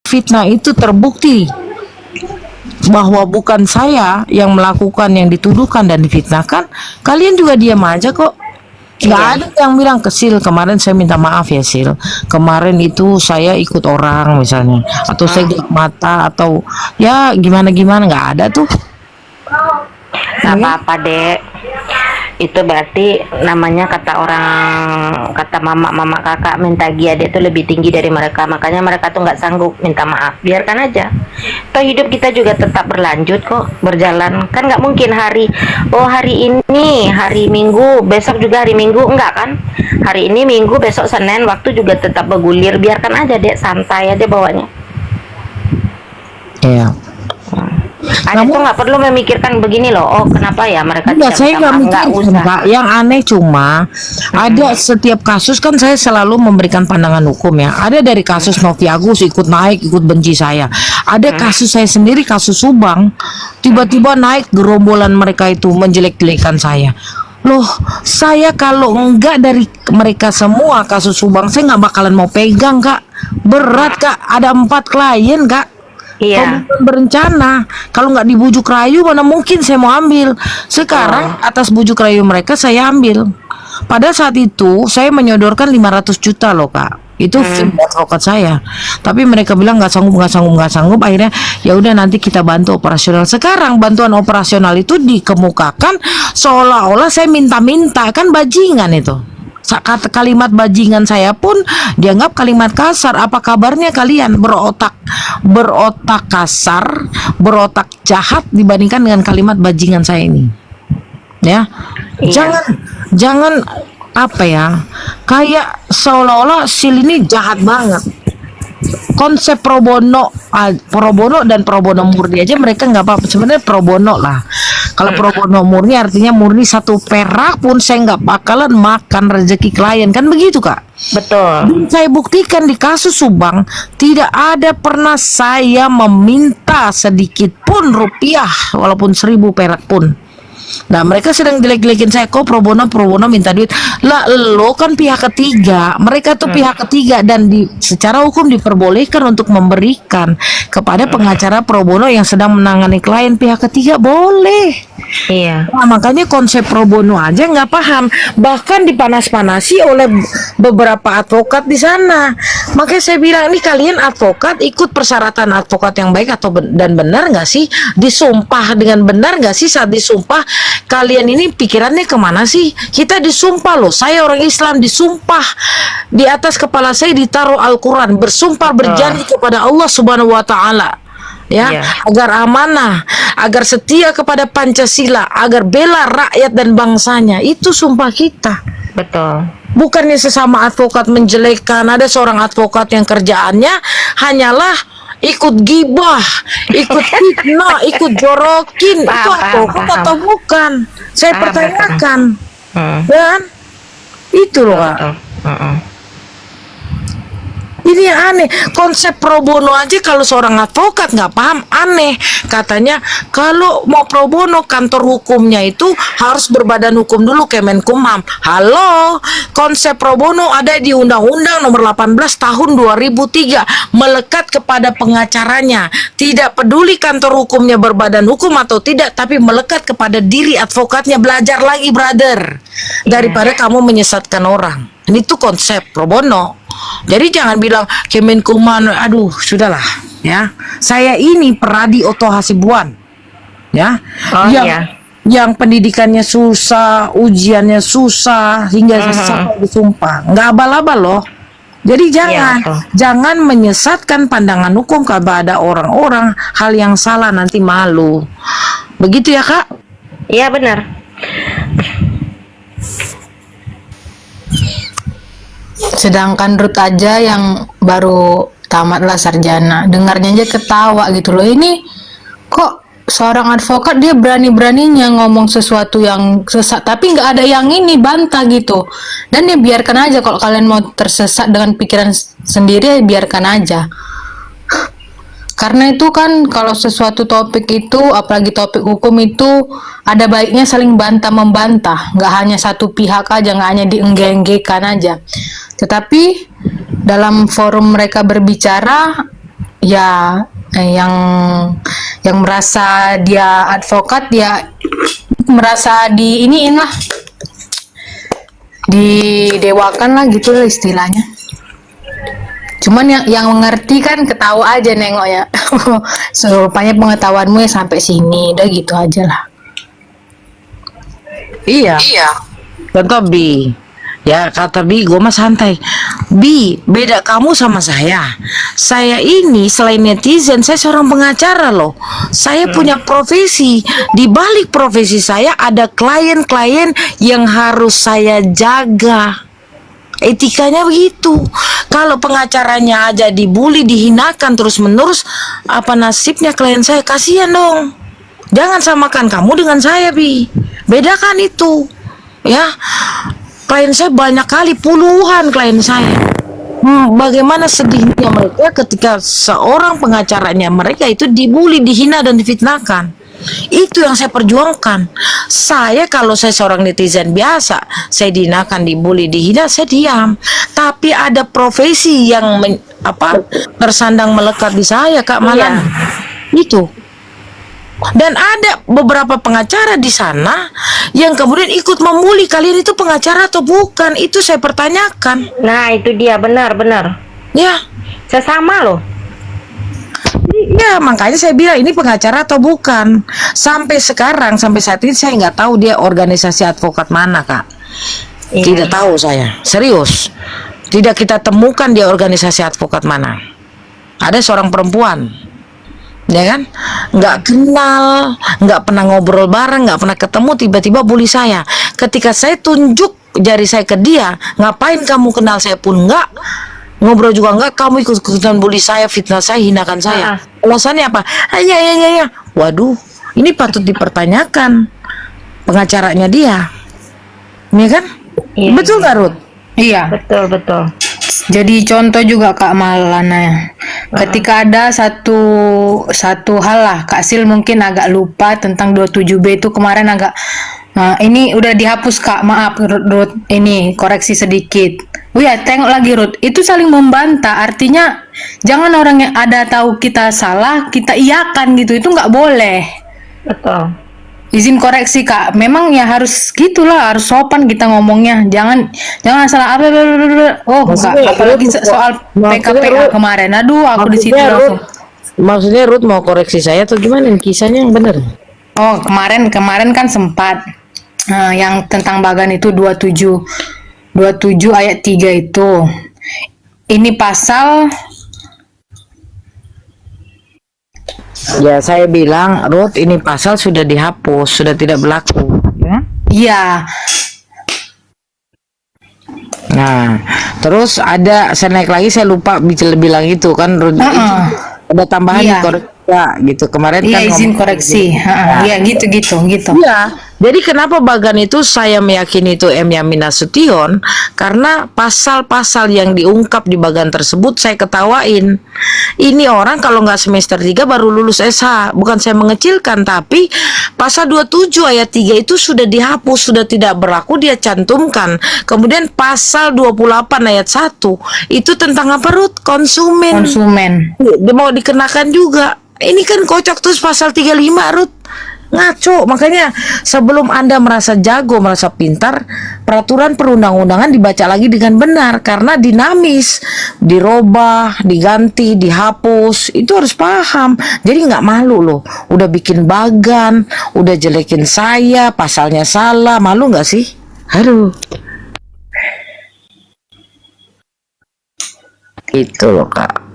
fitnah itu terbukti bahwa bukan saya yang melakukan, yang dituduhkan dan difitnahkan, kalian juga diam aja kok. Nggak Iya. ada yang bilang ke Sil, kemarin saya minta maaf ya Sil, kemarin itu saya ikut orang misalnya, atau saya gelap mata, atau ya gimana-gimana, nggak ada tuh. Nggak apa-apa dek, itu berarti namanya kata mama kakak, mentalnya dia tuh lebih tinggi dari mereka, makanya mereka tuh nggak sanggup minta maaf. Biarkan aja, toh hidup kita juga tetap berlanjut kok, berjalan kan. Nggak mungkin hari ini hari Minggu, besok juga hari Minggu, enggak kan. Hari ini Minggu, besok Senin, waktu juga tetap bergulir. Biarkan aja dek, santai aja bawanya. Iya. Ada tuh nggak perlu memikirkan begini loh, oh kenapa ya mereka Enggak, tidak saya minta nggak maaf. mikir, Nggak usah. Kak. Yang aneh cuma ada setiap kasus kan saya selalu memberikan pandangan hukum ya. Ada dari kasus Novi Agus ikut naik, ikut benci saya. Ada kasus saya sendiri, kasus Subang, tiba-tiba naik gerombolan mereka itu menjelek-jelekan saya. Loh, saya kalau enggak dari mereka semua kasus Subang, saya nggak bakalan mau pegang, Kak. Berat, Kak. Ada 4 klien, Kak. Iya. Pembunuhan berencana. Kalau nggak dibujuk rayu, mana mungkin saya mau ambil. Sekarang atas bujuk rayu mereka saya ambil. Pada saat itu saya menyodorkan 500 juta loh, Kak. Itu fee advokat saya. Tapi mereka bilang nggak sanggup. Akhirnya ya udah, nanti kita bantu operasional. Sekarang bantuan operasional itu dikemukakan seolah-olah saya minta-minta, kan bajingan itu. Kata kalimat bajingan saya pun dianggap kalimat kasar. Apa kabarnya kalian berotak kasar, berotak jahat dibandingkan dengan kalimat bajingan saya ini? Ya, Iya. jangan apa ya? Kayak seolah-olah Sil ini jahat banget. Konsep pro bono dan pro bono murni aja mereka nggak apa-apa. Sebenarnya pro bono lah. Kalau pro bono murni artinya murni 1 perak pun saya nggak bakalan makan rezeki klien, kan begitu, Kak? Betul. Dan saya buktikan di kasus Subang tidak ada pernah saya meminta sedikit pun rupiah, walaupun 1.000 perak pun. Nah, mereka sedang jelek-jelekin saya, kok pro bono minta duit. Lah, lo kan pihak ketiga, mereka tuh pihak ketiga, dan secara hukum diperbolehkan untuk memberikan kepada pengacara pro bono yang sedang menangani klien pihak ketiga, boleh. Iya. Nah, makanya konsep pro bono aja nggak paham, bahkan dipanas-panasi oleh beberapa advokat di sana. Makanya saya bilang, ini kalian advokat ikut persyaratan advokat yang baik dan benar nggak sih? Disumpah dengan benar nggak sih? Saat disumpah kalian ini pikirannya kemana sih? Kita disumpah loh, saya orang Islam, disumpah di atas kepala saya ditaruh Al-Quran, bersumpah berjanji kepada Allah Subhanahu Wa Taala. Ya, Iya. agar amanah, agar setia kepada Pancasila, agar bela rakyat dan bangsanya. Itu sumpah kita. Betul. Bukannya sesama advokat menjelekkan. Ada seorang advokat yang kerjaannya hanyalah ikut gibah, ikut fitnah, ikut jorokin. Itu advokat paham. atau bukan? Saya Paham, pertanyakan. Hmm. Dan itu loh, Kak. Betul. Ini yang aneh, konsep pro bono aja kalau seorang advokat nggak paham, aneh. Katanya kalau mau pro bono kantor hukumnya itu harus berbadan hukum dulu, Kemenkumham. Halo, konsep pro bono ada di Undang-Undang Nomor 18 Tahun 2003, melekat kepada pengacaranya. Tidak peduli kantor hukumnya berbadan hukum atau tidak, tapi melekat kepada diri advokatnya. Belajar lagi, brother, daripada kamu menyesatkan orang. Ini tuh konsep pro bono. Jadi jangan bilang Kemenkumham, aduh sudahlah ya. Saya ini Peradi Oto Hasibuan, ya, Oh, yang iya. yang pendidikannya susah, ujiannya susah hingga sampai disumpah, nggak abal-abal loh. Jadi jangan menyesatkan pandangan hukum kepada orang-orang, hal yang salah nanti malu. Begitu ya, Kak? Iya benar. Sedangkan Ruth aja yang baru tamat lah sarjana, dengarnya aja ketawa gitu loh. Ini kok seorang advokat dia berani-beraninya ngomong sesuatu yang sesat, tapi nggak ada yang ini bantah gitu. Dan ya biarkan aja, kalau kalian mau tersesat dengan pikiran sendiri ya biarkan aja. Karena itu kan kalau sesuatu topik itu, apalagi topik hukum itu, ada baiknya saling bantah membantah, nggak hanya satu pihak aja, nggak hanya dienggek-enggekan aja. Tetapi dalam forum mereka berbicara, ya yang merasa dia advokat, dia merasa iniin lah, didewakan lah gitu lah istilahnya. Cuman yang mengerti kan ketawa aja nengok ya. So, rupanya pengetahuanmu ya sampai sini, udah gitu aja lah. Iya. Contoh Bi, ya kata Bi, gue mah santai. Bi, beda kamu sama saya. Saya ini selain netizen, saya seorang pengacara loh. Saya punya profesi. Di balik profesi saya ada klien-klien yang harus saya jaga. Etikanya begitu. Kalau pengacaranya aja dibully, dihinakan terus-menerus, apa nasibnya klien saya? Kasihan dong. Jangan samakan kamu dengan saya, Bi. Bedakan itu. Ya, klien saya banyak kali, puluhan klien saya. Bagaimana sedihnya mereka ketika seorang pengacaranya mereka itu dibully, dihina dan difitnahkan. Itu yang saya perjuangkan. Saya kalau saya seorang netizen biasa, saya dihinakan, dibully, dihina, saya diam. Tapi ada profesi yang tersandang melekat di saya, Kak Malan. Itu. Dan ada beberapa pengacara di sana yang kemudian ikut membuli kalian itu pengacara atau bukan. Itu saya pertanyakan. Nah, itu dia, benar-benar. Ya. Saya sama loh. Ya, makanya saya bilang ini pengacara atau bukan. Sampai sekarang, sampai saat ini saya nggak tahu dia organisasi advokat mana, Kak. Iya. Tidak tahu saya, serius. Tidak kita temukan dia organisasi advokat mana. Ada seorang perempuan, ya kan? Nggak kenal, nggak pernah ngobrol bareng, nggak pernah ketemu, tiba-tiba bully saya. Ketika saya tunjuk jari saya ke dia, ngapain kamu kenal saya pun nggak, ngobrol juga enggak, kamu ikut-ikutan bully saya, fitnah saya, hinakan saya. Alasannya apa? Ya. Waduh, ini patut dipertanyakan pengacaranya dia. Iya kan? Iya, Betul nggak, Ruth? Iya. betul. Jadi contoh juga Kak Malana, ketika ada satu hal lah, Kak Sil mungkin agak lupa tentang 27B itu kemarin agak ini udah dihapus Kak, maaf Ruth, ini koreksi sedikit. Oh ya, tengok lagi Ruth, itu saling membantah, artinya jangan orang yang ada tahu kita salah, kita iyakan gitu, itu nggak boleh. Betul. Izin koreksi Kak, memang ya harus gitulah, harus sopan kita ngomongnya, jangan salah apa. Oh enggak, apalagi soal PKPA kemarin, aduh aku di situ langsung. Maksudnya Ruth mau koreksi saya atau gimana? Kisahnya yang benar. Oh kemarin kan sempat yang tentang Bagan itu 27 ayat 3 itu, ini pasal. Ya, saya bilang, Ruth, ini pasal sudah dihapus, sudah tidak berlaku. Ya? Iya. Nah, terus saya naik lagi, saya lupa bilang itu kan, Ruth, ada tambahan Iya. koreksi gitu. Kemarin Iya, kan izin koreksi. Iya, gitu. Iya, jadi kenapa Bagan itu saya meyakini itu M. Yamin Nasution, karena pasal-pasal yang diungkap di Bagan tersebut saya ketawain. Ini orang kalau nggak semester 3 baru lulus SH. Bukan saya mengecilkan, tapi pasal 27 ayat 3 itu sudah dihapus, sudah tidak berlaku, dia cantumkan. Kemudian pasal 28 ayat 1 itu tentang apa, Ruth? Konsumen. Dia mau dikenakan juga. Ini kan kocok terus pasal 35, Ruth. Ngaco. Makanya sebelum Anda merasa jago, merasa pintar, peraturan perundang-undangan dibaca lagi dengan benar, karena dinamis, dirobah, diganti, dihapus, itu harus paham. Jadi nggak malu loh, udah bikin Bagan, udah jelekin saya, pasalnya salah, malu nggak sih? Aduh, itu loh Kak.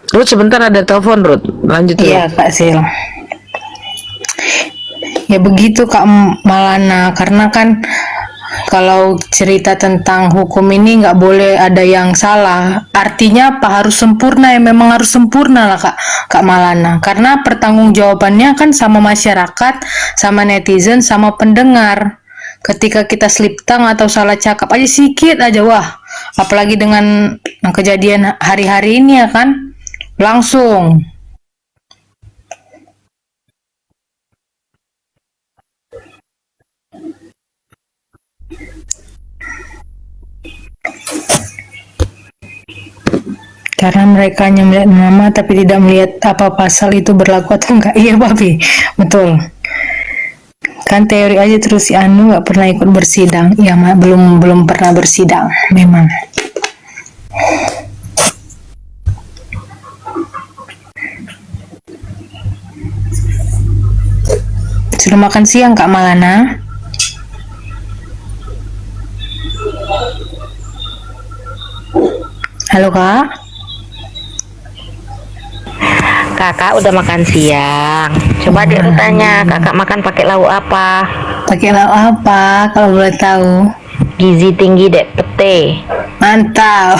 Ruth, sebentar ada telepon, Ruth. Lanjut dulu. Iya Kak Sil. Ya begitu Kak Malana, karena kan kalau cerita tentang hukum ini nggak boleh ada yang salah. Artinya apa? Harus sempurna, ya memang harus sempurna lah Kak Malana. Karena pertanggungjawabannya kan sama masyarakat, sama netizen, sama pendengar. Ketika kita slip tongue atau salah cakap aja sedikit aja, wah, apalagi dengan kejadian hari-hari ini ya kan, langsung. Karena mereka hanya melihat nama tapi tidak melihat apa pasal itu berlaku atau enggak. Iya, Papi. Betul. Kan teori aja terus si Anu nggak pernah ikut bersidang. Ya, belum pernah bersidang. Memang. Sudah makan siang Kak Malana? Halo Kak? Kakak udah makan siang. Coba Dek tanya, kakak makan pakai lauk apa? Pakai lauk apa kalau boleh tahu? Gizi tinggi Dek, pete. Mantap.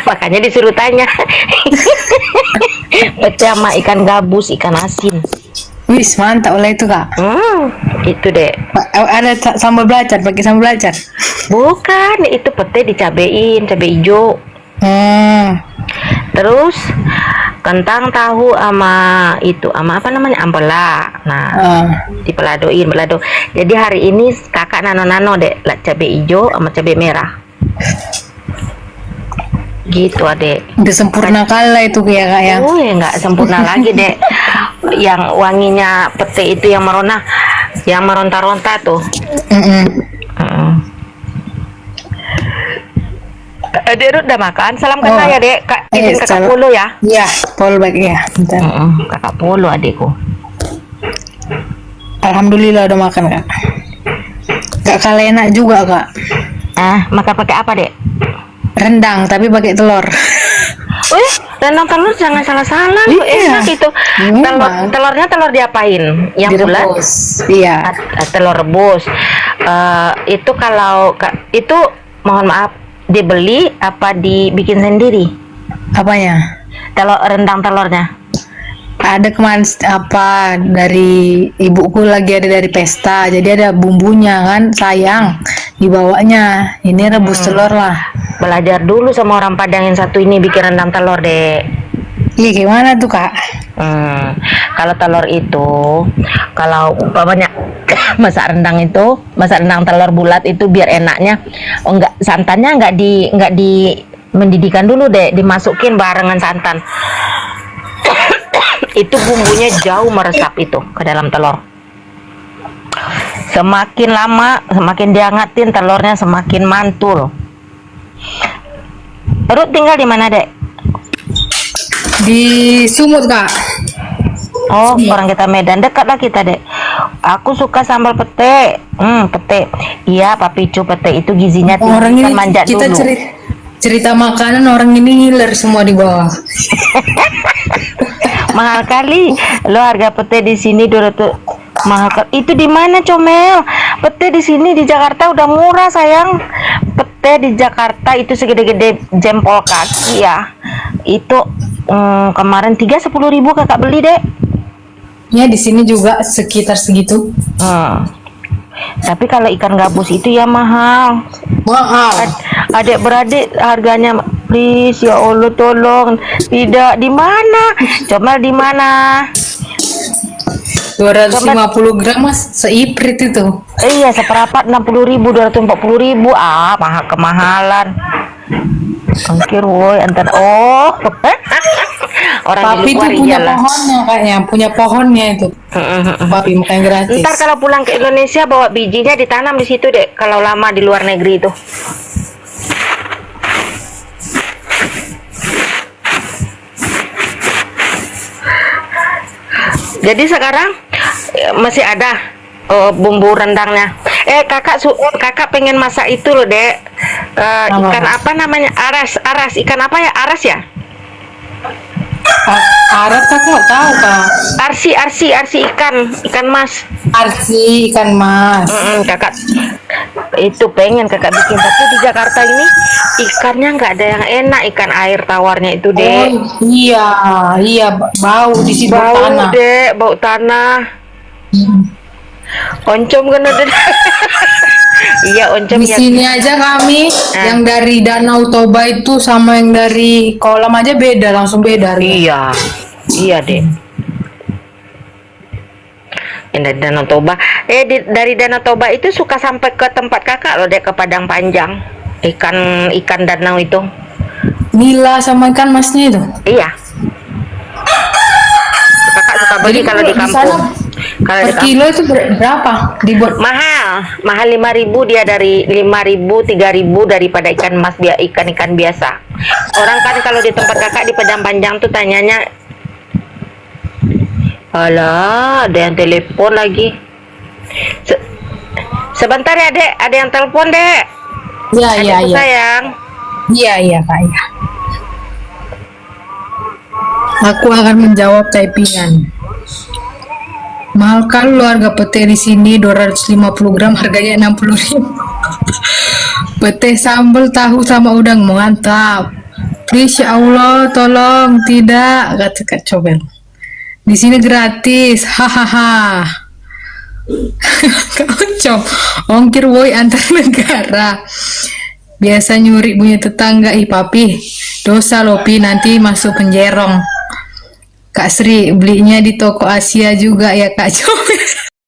Makanya disuruh tanya. Pete sama ikan gabus, ikan asin. Wis, mantap oleh itu Kak. Itu Dek. Ada sambal belacan, pakai sambal belacan. Bukan, itu pete dicabein, cabai hijau. Terus kentang tahu sama itu sama apa namanya ampela. Nah, dipeladoin belado. Jadi hari ini kakak nano Dek, lah cabai hijau sama cabai merah. Gitu Adek. Udah sempurna kali itu ya Kak ya. Ya nggak sempurna lagi Dek. Yang wanginya pete itu yang merona, yang meronta-ronta tuh. Dek Ruth udah makan. Salam kenal ya Dek. Izin kakak Polo ya. Iya, Polo baik ya. Bentar. Kakak Polo adekku. Alhamdulillah udah makan Kak. Gak kalah enak juga Kak. Makan pakai apa Dek? Rendang tapi pakai telur. Wih, rendang telur jangan salah-salah. Iya. Enak itu. Telurnya telur diapain? Yang bulat? Direbus. Iya. Telur rebus. Itu kalau itu mohon maaf dibeli apa dibikin sendiri? Apanya? Rendang telurnya. Ada kemarin apa dari ibuku lagi ada dari pesta, jadi ada bumbunya kan, sayang dibawanya. Ini rebus telur lah. Belajar dulu sama orang Padang yang satu ini bikin rendang telur Dek. Iya gimana tuh Kak? Kalau telur itu, kalau umpamanya masak rendang telur bulat itu biar enaknya, santannya enggak di mendidihkan dulu Dek, dimasukin barengan santan. Itu bumbunya jauh meresap itu ke dalam telur. Semakin lama, semakin dihangatin telurnya semakin mantul. Ruth tinggal di mana Dek? Di Sumut Kak. Oh, orang kita Medan, dekat lah kita Dek. Aku suka sambal pete. Pete. Iya, Papicu pete itu gizinya tinggi. Orang ini manjat kita dulu. cerita makanan orang ini ngiler semua di bawah. Mahal kali. Lo harga pete di sini 200 mahal kali. Itu di mana Comel? Pete di sini di Jakarta udah murah sayang. Pete di Jakarta itu segede-gede jempol kaki ya. Itu kemarin 10.000 kakak beli Dek. Ya di sini juga sekitar segitu. Tapi kalau ikan gabus itu ya mahal. Adik-beradik harganya please ya Allah tolong. Tidak, di mana? Coba di mana? 250 gram Mas, seiprit itu. Iya, seperempat 60.000, 240.000. Mahal kemahalan. Ongkir woi antar orang Papi di luar itu punya iyalah. pohonnya kayaknya, punya pohonnya itu. Papi makan gratis. Ntar kalau pulang ke Indonesia bawa bijinya ditanam di situ Dek. Kalau lama di luar negeri itu. Jadi sekarang masih ada bumbu rendangnya. Kakak pengen masak itu loh Dek. Ikan apa namanya? Aras. Ikan apa ya? Aras ya? Arat aku nggak tahu Kak. Arsi ikan mas. Arsi ikan mas. Kakak itu pengen kakak bikin, tapi di Jakarta ini ikannya nggak ada yang enak, ikan air tawarnya itu Dek. Iya bau di situ, bau tanah. Dek, bau tanah. Oncom kan ada. Iya oncom di sini aja kami yang dari Danau Toba itu sama yang dari kolam aja beda, langsung beda. Iya Dek. Yang dari Danau Toba dari Danau Toba itu suka sampai ke tempat kakak loh Dek, ke Padang Panjang. Ikan danau itu nila sama ikan masnya itu. Iya. Kakak suka beli kalau di sana kampung. Kalau di per kampung kilo itu berapa dibuat? mahal 5.000 dia, dari 5.000 3.000 daripada ikan mas, ikan biasa. Orang kan kalau di tempat kakak di Padang Panjang tuh tanyanya, alah ada yang telepon lagi. Sebentar ya dek, ada yang telepon dek. Iya iya Adikku iya. sayang. Iya iya Kak ya. Aku akan menjawab typingan. Mahal kan harga pete di sini 250 gram harganya 60.000. Pete sambal tahu sama udang mantap. Please ya Allah tolong tidak, kata Kak Cobel. Di sini gratis. Hahaha. Kak Ucap, ongkir woi antar negara. Biasa nyuri punya tetangga, ih papi. Dosa loh pi, nanti masuk penjerong. Kak Sri, belinya di toko Asia juga ya Kak Cobel.